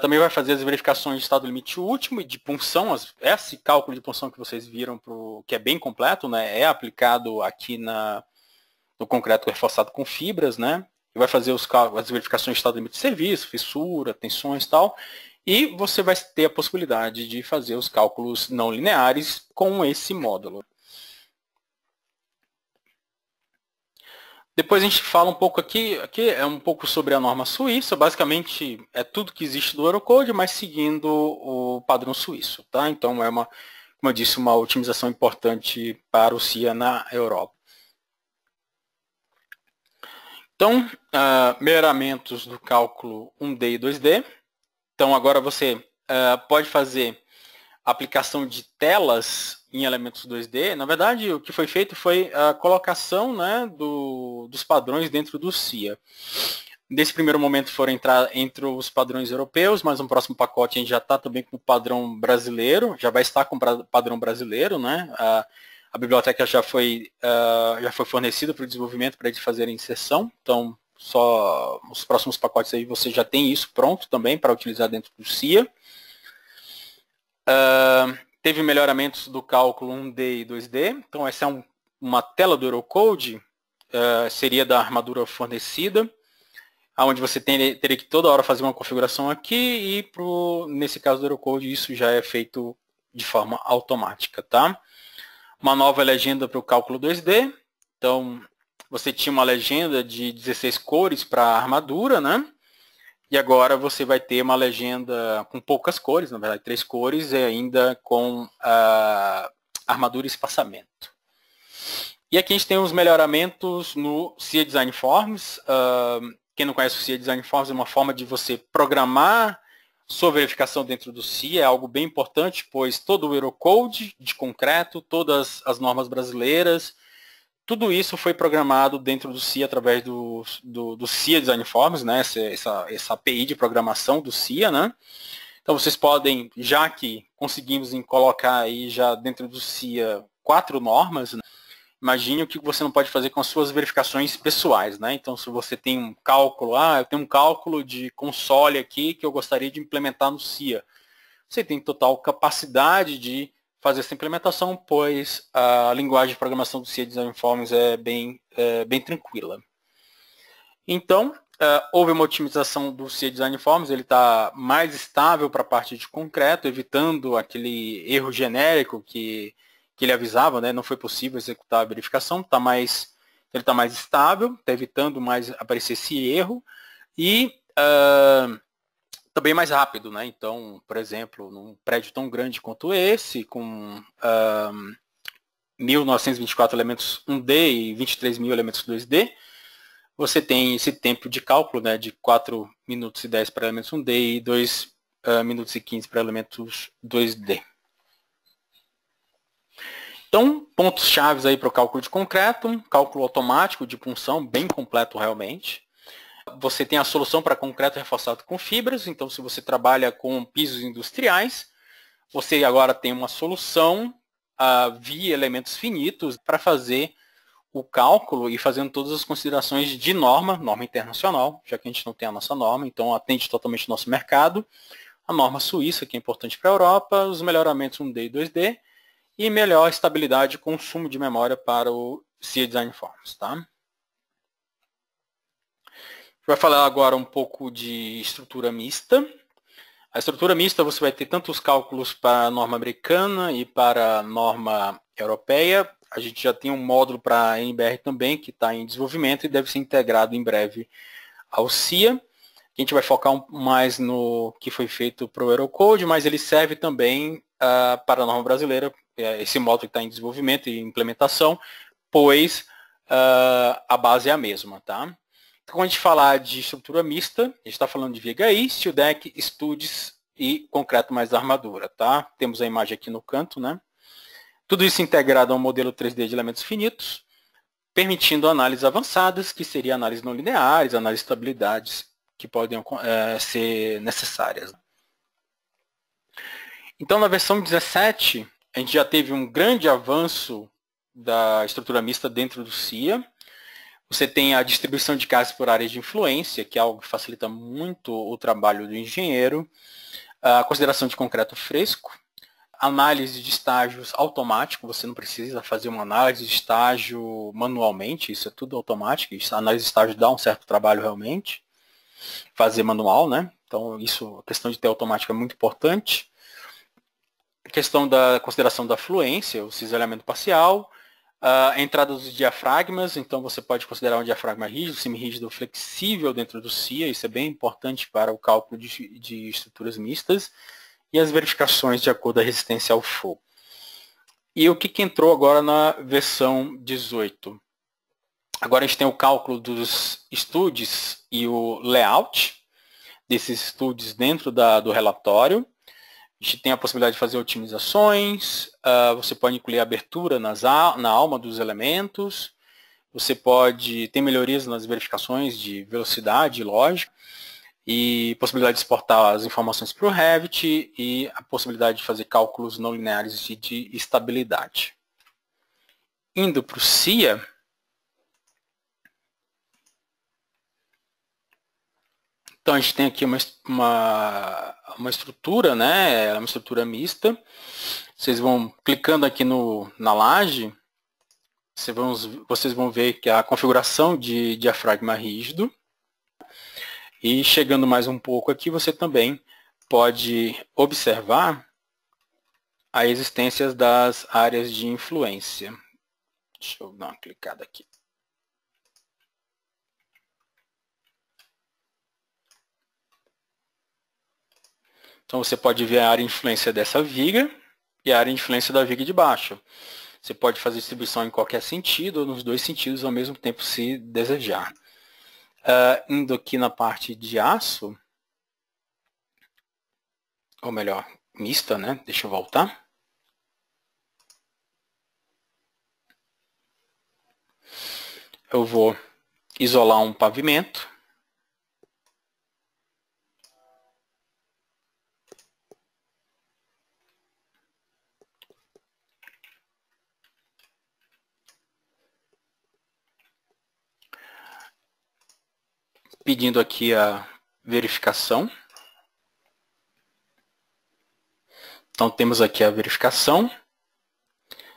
Também vai fazer as verificações de estado limite último e de punção. Esse cálculo de punção que vocês viram, que é bem completo, né, é aplicado aqui no concreto reforçado com fibras, né? E vai fazer as verificações de estado limite de serviço, fissura, tensões e tal. E você vai ter a possibilidade de fazer os cálculos não lineares com esse módulo. Depois a gente fala um pouco aqui é um pouco sobre a norma suíça, basicamente é tudo que existe do Eurocode, mas seguindo o padrão suíço, tá? Então é como eu disse, uma otimização importante para o CIA na Europa. Então, melhoramentos do cálculo 1D e 2D. Então agora você pode fazer aplicação de telas em elementos 2D. Na verdade, o que foi feito foi a colocação, né, dos padrões dentro do CIA. Nesse primeiro momento foram entrar entre os padrões europeus, mas no próximo pacote a gente já está também com o padrão brasileiro, já vai estar com o padrão brasileiro, né? A biblioteca já foi fornecida para o desenvolvimento para eles fazerem inserção, então só os próximos pacotes aí você já tem isso pronto também para utilizar dentro do CIA. Teve melhoramentos do cálculo 1D e 2D, então essa é uma tela do Eurocode, seria da armadura fornecida, onde você teria que toda hora fazer uma configuração aqui e nesse caso do Eurocode isso já é feito de forma automática, tá? Uma nova legenda para o cálculo 2D, então você tinha uma legenda de 16 cores para a armadura, né? E agora você vai ter uma legenda com poucas cores, na verdade 3 cores, e ainda com armadura e espaçamento. E aqui a gente tem os melhoramentos no CIA Design Forms. Quem não conhece o CIA Design Forms é uma forma de você programar sua verificação dentro do CIA, é algo bem importante, pois todo o Eurocode de concreto, todas as normas brasileiras, tudo isso foi programado dentro do CIA através do CIA Design Forms, né? essa API de programação do CIA, né? Então vocês podem, já que conseguimos colocar aí já dentro do CIA 4 normas, né? Imagine o que você não pode fazer com as suas verificações pessoais, né? Então se você tem um cálculo, eu tenho um cálculo de console aqui que eu gostaria de implementar no CIA. Você tem total capacidade de fazer essa implementação, pois a linguagem de programação do CIA Design Forms é bem tranquila. Então, houve uma otimização do CIA Design Forms, ele está mais estável para a parte de concreto, evitando aquele erro genérico que ele avisava, né? Não foi possível executar a verificação, ele está mais estável, está evitando mais aparecer esse erro, e também mais rápido, né? Então, por exemplo, num prédio tão grande quanto esse, com 1.924 elementos 1D e 23.000 elementos 2D, você tem esse tempo de cálculo, né, de 4 minutos e 10 para elementos 1D e 2 minutos e 15 para elementos 2D. Então, pontos chaves aí para o cálculo de concreto, cálculo automático de punção, bem completo realmente. Você tem a solução para concreto reforçado com fibras, então se você trabalha com pisos industriais, você agora tem uma solução via elementos finitos para fazer o cálculo e fazendo todas as considerações de norma internacional, já que a gente não tem a nossa norma, então atende totalmente o nosso mercado, a norma suíça, que é importante para a Europa, os melhoramentos 1D e 2D, e melhor estabilidade e consumo de memória para o SIA Design Forms. Tá? A gente vai falar agora um pouco de estrutura mista. A estrutura mista você vai ter tanto os cálculos para a norma americana e para a norma europeia. A gente já tem um módulo para a NBR também, que está em desenvolvimento e deve ser integrado em breve ao CIA. A gente vai focar mais no que foi feito para o Eurocode, mas ele serve também para a norma brasileira, esse módulo que está em desenvolvimento e implementação, pois a base é a mesma. Tá? Então, quando a gente falar de estrutura mista, a gente está falando de VHI, steel deck, studs e concreto mais armadura. Tá? Temos a imagem aqui no canto, né? Tudo isso integrado a um modelo 3D de elementos finitos, permitindo análises avançadas, que seriam análises não lineares, análises de estabilidades que podem ser necessárias. Então, na versão 17, a gente já teve um grande avanço da estrutura mista dentro do CIA. Você tem a distribuição de casas por áreas de influência, que é algo que facilita muito o trabalho do engenheiro. A consideração de concreto fresco. Análise de estágios automático, você não precisa fazer uma análise de estágio manualmente, isso é tudo automático. A análise de estágio dá um certo trabalho realmente. Fazer manual, né? Então, a questão de ter automático é muito importante. A questão da consideração da fluência, o cisalhamento parcial. A entrada dos diafragmas, então você pode considerar um diafragma rígido, semi-rígido ou flexível dentro do CIA, isso é bem importante para o cálculo de estruturas mistas. E as verificações de acordo com a resistência ao fogo. E o que entrou agora na versão 18? Agora a gente tem o cálculo dos studs e o layout desses studs dentro do relatório. A gente tem a possibilidade de fazer otimizações, você pode incluir abertura na alma dos elementos, você pode ter melhorias nas verificações de velocidade e lógica, e possibilidade de exportar as informações para o Revit e a possibilidade de fazer cálculos não lineares de estabilidade. Indo para o CIA, então a gente tem aqui uma estrutura, né? Uma estrutura mista. Vocês vão clicando aqui na laje, vocês vão ver que a configuração de diafragma rígido. E chegando mais um pouco aqui, você também pode observar a existência das áreas de influência. Deixa eu dar uma clicada aqui. Então você pode ver a área de influência dessa viga e a área de influência da viga de baixo. Você pode fazer distribuição em qualquer sentido ou nos dois sentidos ao mesmo tempo, se desejar. Indo aqui na parte de aço, ou melhor, mista, né? Deixa eu voltar. Eu vou isolar um pavimento. Pedindo aqui a verificação. Então temos aqui a verificação.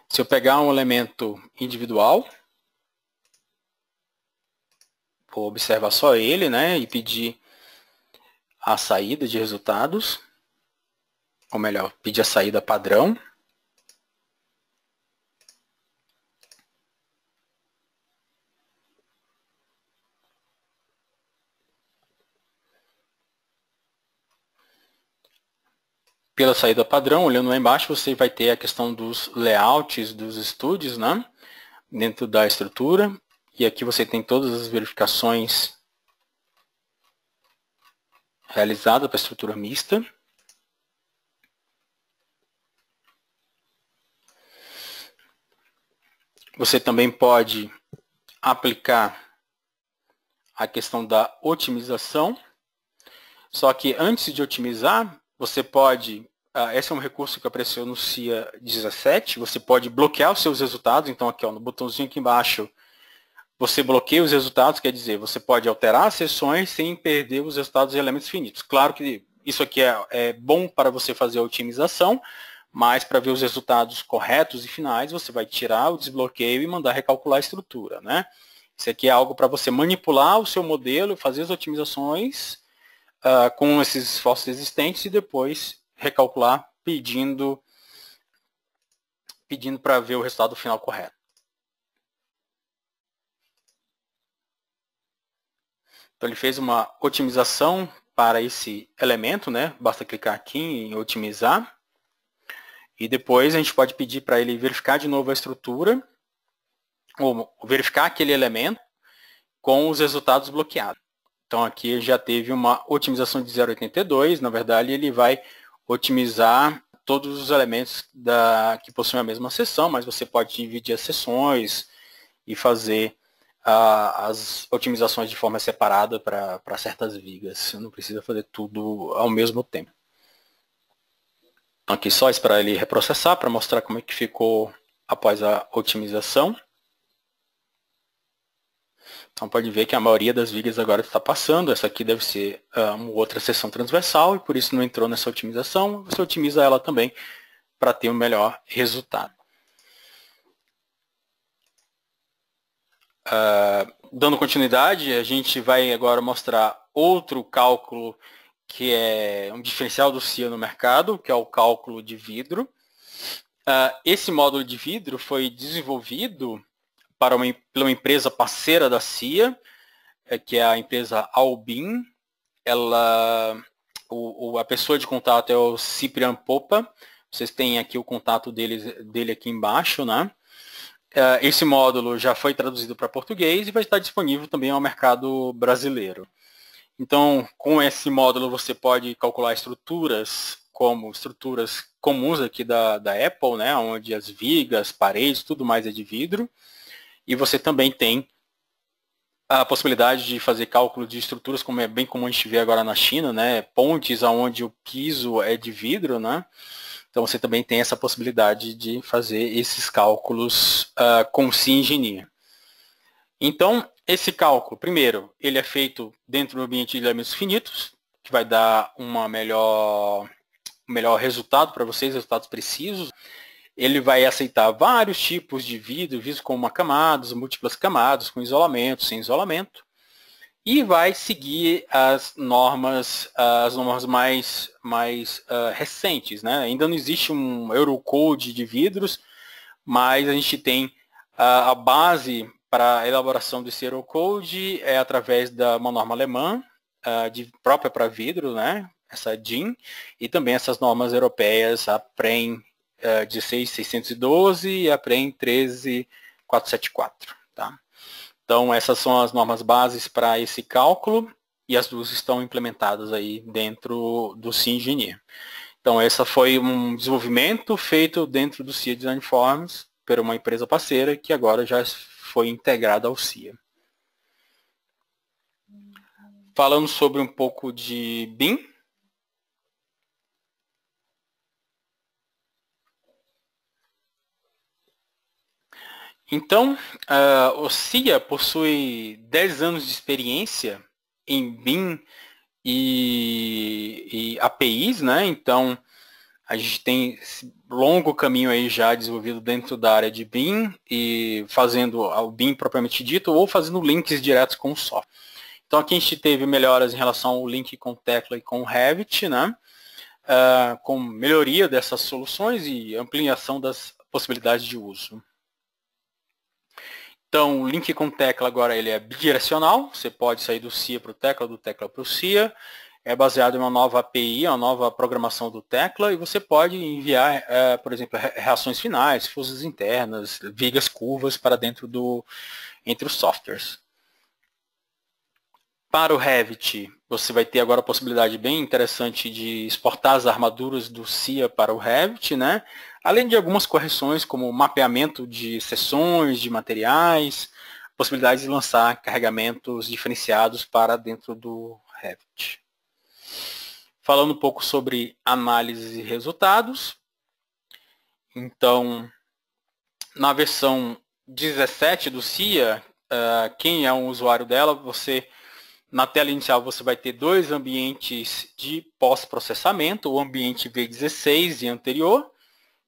Se eu pegar um elemento individual, vou observar só ele, né, e pedir a saída de resultados, ou melhor, pedir a saída padrão. Pela saída padrão, olhando lá embaixo, você vai ter a questão dos layouts dos studs, né, dentro da estrutura. E aqui você tem todas as verificações realizadas para a estrutura mista. Você também pode aplicar a questão da otimização. Só que antes de otimizar, você pode, esse é um recurso que apareceu no CIA 17, você pode bloquear os seus resultados. Então aqui no botãozinho aqui embaixo, você bloqueia os resultados, quer dizer, você pode alterar as seções sem perder os resultados de elementos finitos. Claro que isso aqui é bom para você fazer a otimização, mas para ver os resultados corretos e finais, você vai tirar o desbloqueio e mandar recalcular a estrutura, né? Isso aqui é algo para você manipular o seu modelo, fazer as otimizações com esses esforços existentes e depois recalcular pedindo para ver o resultado final correto. Então ele fez uma otimização para esse elemento, né? Basta clicar aqui em otimizar. E depois a gente pode pedir para ele verificar de novo a estrutura, ou verificar aquele elemento com os resultados bloqueados. Então aqui já teve uma otimização de 0,82, na verdade ele vai otimizar todos os elementos que possuem a mesma seção, mas você pode dividir as seções e fazer as otimizações de forma separada para certas vigas. Você não precisa fazer tudo ao mesmo tempo. Aqui só esperar ele reprocessar para mostrar como é que ficou após a otimização. Então pode ver que a maioria das vigas agora está passando. Essa aqui deve ser uma outra seção transversal e por isso não entrou nessa otimização. Você otimiza ela também para ter um melhor resultado. Dando continuidade, a gente vai agora mostrar outro cálculo que é um diferencial do CIA no mercado, que é o cálculo de vidro. Esse módulo de vidro foi desenvolvido pela uma empresa parceira da CIA, que é a empresa Albin. A pessoa de contato é o Ciprian Popa. Vocês têm aqui o contato dele aqui embaixo, né? Esse módulo já foi traduzido para português e vai estar disponível também ao mercado brasileiro. Então, com esse módulo você pode calcular estruturas como estruturas comuns aqui da Apple, né, onde as vigas, paredes, tudo mais é de vidro. E você também tem a possibilidade de fazer cálculo de estruturas, como é bem comum a gente ver agora na China, né, pontes onde o piso é de vidro, né? Então você também tem essa possibilidade de fazer esses cálculos com o CIA Engineer. Então, esse cálculo, primeiro, ele é feito dentro do ambiente de elementos finitos, que vai dar um melhor resultado para vocês, resultados precisos. Ele vai aceitar vários tipos de vidro, visto como camadas, múltiplas camadas, com isolamento, sem isolamento. E vai seguir as normas mais recentes, né? Ainda não existe um Eurocode de vidros, mas a gente tem a base para a elaboração desse Eurocode é através de uma norma alemã, própria para vidro, né? Essa DIN, e também essas normas europeias, a PREM 16612 e a PREM 13474. Tá? Então, essas são as normas bases para esse cálculo e as duas estão implementadas aí dentro do CIA Engineer. Então, esse foi um desenvolvimento feito dentro do CIA Design Forms por uma empresa parceira que agora já foi integrada ao CIA. Falando sobre um pouco de BIM. Então, o CIA possui 10 anos de experiência em BIM e APIs, né? Então, a gente tem esse longo caminho aí já desenvolvido dentro da área de BIM e fazendo o BIM propriamente dito ou fazendo links diretos com o software. Então, aqui a gente teve melhoras em relação ao link com Tekla e com Revit, né? Com melhoria dessas soluções e ampliação das possibilidades de uso. Então, o link com Tekla agora ele é bidirecional, você pode sair do CIA para o Tekla, do Tekla para o CIA. é baseado em uma nova API, uma nova programação do Tecla, e você pode enviar, por exemplo, reações finais, forças internas, vigas curvas para dentro entre os softwares. Para o Revit, você vai ter agora a possibilidade bem interessante de exportar as armaduras do CIA para o Revit, né? Além de algumas correções, como mapeamento de seções, de materiais, possibilidade de lançar carregamentos diferenciados para dentro do Revit. Falando um pouco sobre análise e resultados. Então, na versão 17 do CIA, quem é um usuário dela, na tela inicial você vai ter dois ambientes de pós-processamento, o ambiente V16 e anterior,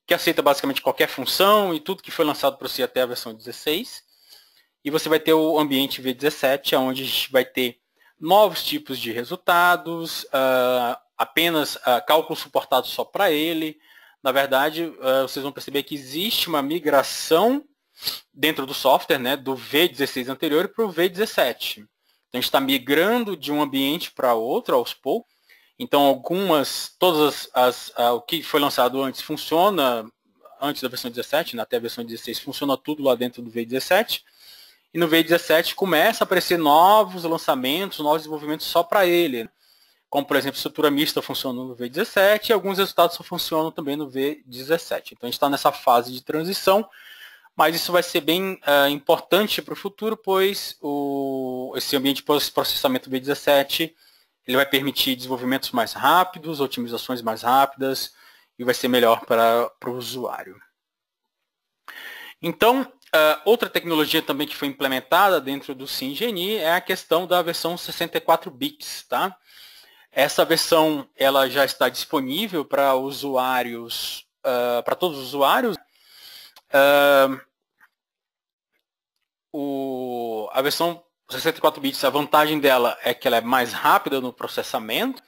que aceita basicamente qualquer função e tudo que foi lançado para o CIA até a versão 16. E você vai ter o ambiente V17, onde a gente vai ter novos tipos de resultados, apenas cálculo suportado só para ele. Na verdade, vocês vão perceber que existe uma migração dentro do software, né, do V16 anterior para o V17. Então, a gente está migrando de um ambiente para outro aos poucos. Então, o que foi lançado antes funciona, antes da versão 17, né, até a versão 16, funciona tudo lá dentro do V17. E no V17 começa a aparecer novos lançamentos, novos desenvolvimentos só para ele. Como, por exemplo, estrutura mista funciona no V17 e alguns resultados só funcionam também no V17. Então, a gente está nessa fase de transição. Mas isso vai ser bem importante para o futuro, pois esse ambiente de processamento V17 ele vai permitir desenvolvimentos mais rápidos, otimizações mais rápidas e vai ser melhor para o usuário. Então, outra tecnologia também que foi implementada dentro do SimGenie é a questão da versão 64 bits. Tá? Essa versão ela já está disponível para usuários, para todos os usuários. A versão 64 bits, a vantagem dela é que ela é mais rápida no processamento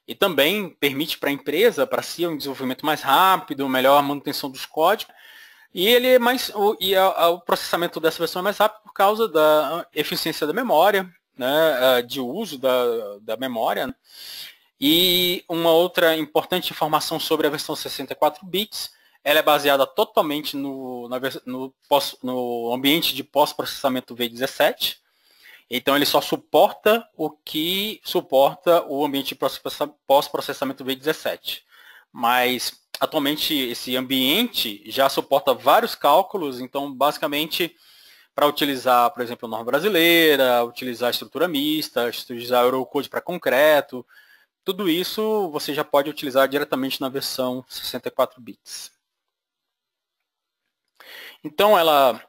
e também permite para a empresa, para si, um desenvolvimento mais rápido, melhor manutenção dos códigos. E ele é o processamento dessa versão é mais rápido por causa da eficiência da memória, né, de uso da memória. Né? E uma outra importante informação sobre a versão 64 bits, ela é baseada totalmente no ambiente de pós-processamento V17. Então, ele só suporta o que suporta o ambiente de pós-processamento V17. Mas, atualmente, esse ambiente já suporta vários cálculos. Então, basicamente, para utilizar, por exemplo, a norma brasileira, utilizar a estrutura mista, utilizar Eurocode para concreto, tudo isso você já pode utilizar diretamente na versão 64 bits. Então, ela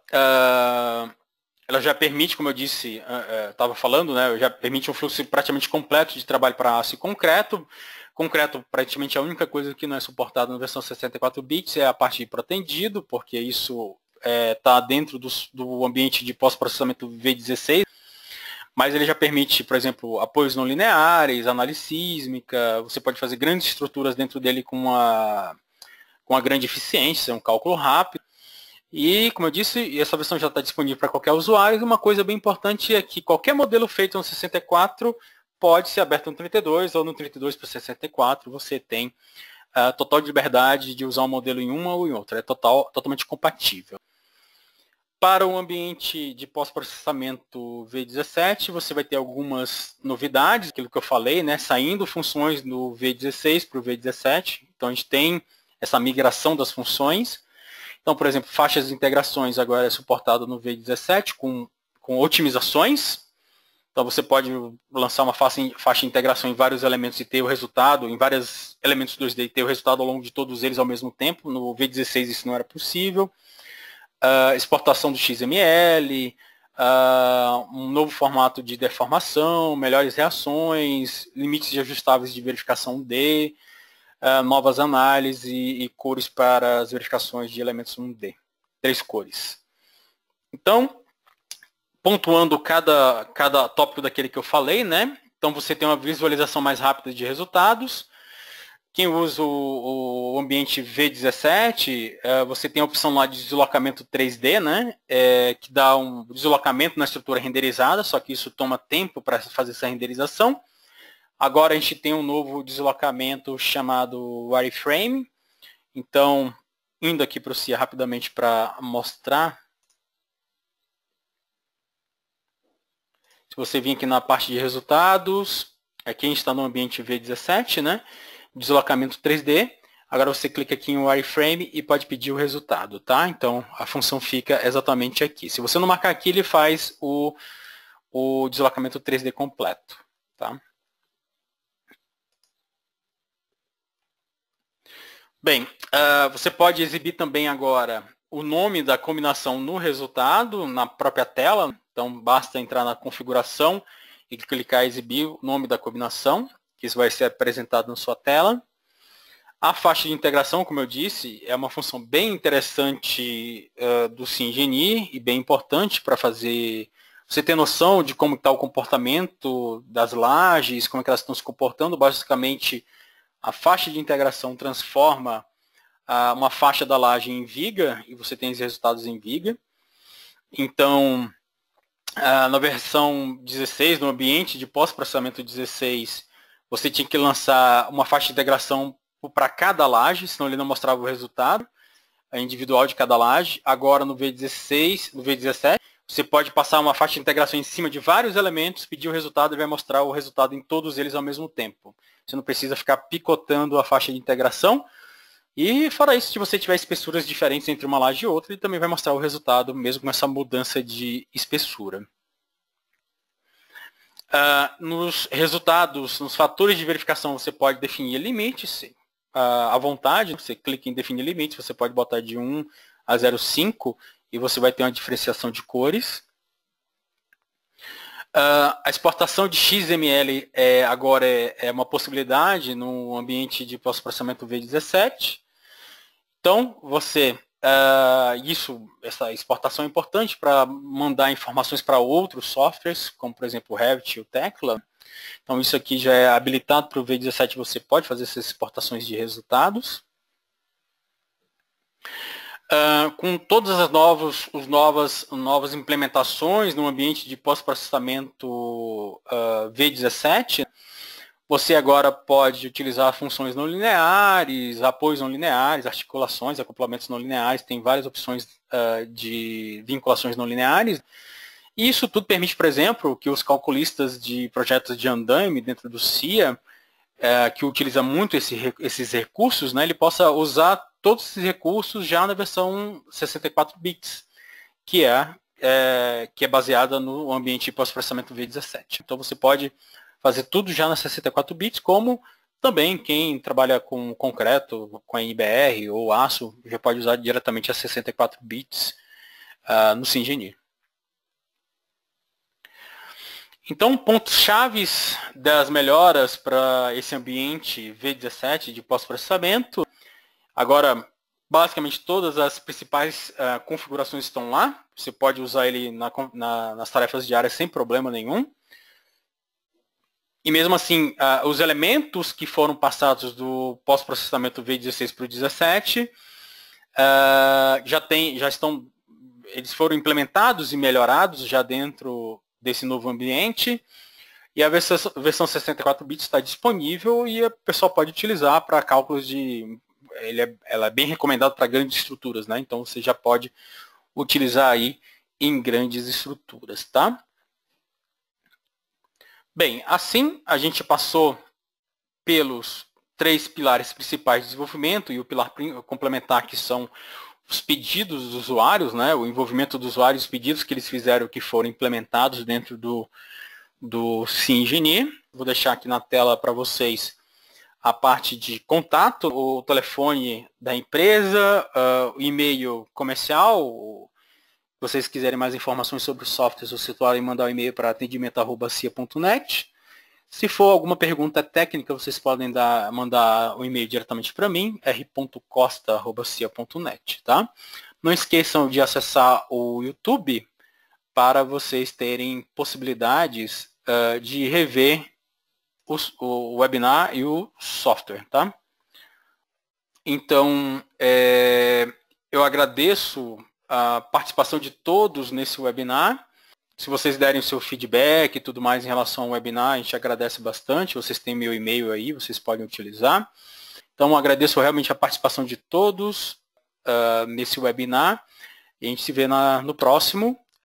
já permite, como eu disse, estava falando, né, já permite um fluxo praticamente completo de trabalho para aço e concreto. Concreto, praticamente, a única coisa que não é suportada na versão 64 bits é a parte de protendido, porque isso está dentro do ambiente de pós-processamento V16, mas ele já permite, por exemplo, apoios não lineares, análise sísmica, você pode fazer grandes estruturas dentro dele com uma grande eficiência, um cálculo rápido. E, como eu disse, essa versão já está disponível para qualquer usuário. E uma coisa bem importante é que qualquer modelo feito no 64 pode ser aberto no 32 ou no 32 para 64. Você tem total liberdade de usar um modelo em uma ou em outra. É totalmente compatível. Para o ambiente de pós-processamento V17, você vai ter algumas novidades, aquilo que eu falei, né? Saindo funções do V16 para o V17. Então, a gente tem essa migração das funções. Então, por exemplo, faixas de integrações agora é suportado no V17 com otimizações. Então, você pode lançar uma faixa de integração em vários elementos e ter o resultado, em vários elementos 2D e ter o resultado ao longo de todos eles ao mesmo tempo. No V16 isso não era possível. Exportação do XML, um novo formato de deformação, melhores reações, limites de ajustáveis de verificação D, novas análises e cores para as verificações de elementos 1D. 3 cores. Então, pontuando cada tópico daquele que eu falei, né? Então, você tem uma visualização mais rápida de resultados. Quem usa o ambiente V17, você tem a opção lá de deslocamento 3D, né? Que dá um deslocamento na estrutura renderizada, só que isso toma tempo para fazer essa renderização. Agora a gente tem um novo deslocamento chamado wireframe. Então, indo aqui para o CIA rapidamente para mostrar. Se você vir aqui na parte de resultados, aqui a gente está no ambiente V17, né? Deslocamento 3D. Agora você clica aqui em wireframe e pode pedir o resultado, tá? Então, a função fica exatamente aqui. Se você não marcar aqui, ele faz o deslocamento 3D completo, tá? Bem, você pode exibir também agora o nome da combinação no resultado, na própria tela. Então, basta entrar na configuração e clicar em exibir o nome da combinação, que isso vai ser apresentado na sua tela. A faixa de integração, como eu disse, é uma função bem interessante do SimGenie e bem importante para fazer você ter noção de como está o comportamento das lajes, como é que elas estão se comportando. Basicamente, a faixa de integração transforma uma faixa da laje em viga e você tem os resultados em viga. Então, na versão 16, no ambiente de pós-processamento 16, você tinha que lançar uma faixa de integração para cada laje, senão ele não mostrava o resultado individual de cada laje. Agora no V16, no V17, você pode passar uma faixa de integração em cima de vários elementos, pedir o resultado e vai mostrar o resultado em todos eles ao mesmo tempo. Você não precisa ficar picotando a faixa de integração. E fora isso, se você tiver espessuras diferentes entre uma laje e outra, ele também vai mostrar o resultado, mesmo com essa mudança de espessura. Nos resultados, nos fatores de verificação, você pode definir limites à vontade. Você clica em definir limites, você pode botar de 1 a 0,5 e você vai ter uma diferenciação de cores. A exportação de XML agora é uma possibilidade no ambiente de pós-processamento V17. Então, essa exportação é importante para mandar informações para outros softwares, como por exemplo o Revit e o Tekla. Então, isso aqui já é habilitado para o V17, você pode fazer essas exportações de resultados. Com todas as novas implementações no ambiente de pós-processamento V17, você agora pode utilizar funções não lineares, apoios não lineares, articulações, acoplamentos não lineares, tem várias opções de vinculações não lineares. E isso tudo permite, por exemplo, que os calculistas de projetos de andaime dentro do CIA, que utiliza muito esses recursos, né, ele possa usar todos esses recursos já na versão 64 bits, que é baseada no ambiente de pós-processamento V17. Então você pode fazer tudo já na 64 bits, como também quem trabalha com concreto, com a NBR ou aço, já pode usar diretamente a 64 bits no SimGenie. Então, pontos-chave das melhoras para esse ambiente V17 de pós-processamento. Agora, basicamente todas as principais configurações estão lá. Você pode usar ele nas tarefas diárias sem problema nenhum. E mesmo assim, os elementos que foram passados do pós-processamento V16 para o 17 eles foram implementados e melhorados já dentro desse novo ambiente. E a versão 64 bits está disponível e a pessoa pode utilizar para cálculos ela é bem recomendada para grandes estruturas, né? Então você já pode utilizar aí em grandes estruturas, tá? Bem, assim a gente passou pelos 3 pilares principais de desenvolvimento e o pilar complementar, que são os pedidos dos usuários, né? O envolvimento dos usuários, os pedidos que eles fizeram que foram implementados dentro do SimGenie. Vou deixar aqui na tela para vocês a parte de contato, o telefone da empresa, o e-mail comercial. Se vocês quiserem mais informações sobre os softwares, vocês podem mandar um e-mail para atendimento@cia.net. Se for alguma pergunta técnica, vocês podem mandar um e-mail diretamente para mim, r.costa@cia.net, tá? Não esqueçam de acessar o YouTube para vocês terem possibilidades de rever o webinar e o software, tá? Então, eu agradeço a participação de todos nesse webinar. Se vocês derem o seu feedback e tudo mais em relação ao webinar, a gente agradece bastante. Vocês têm meu e-mail aí, vocês podem utilizar. Então, agradeço realmente a participação de todos nesse webinar. E a gente se vê no próximo.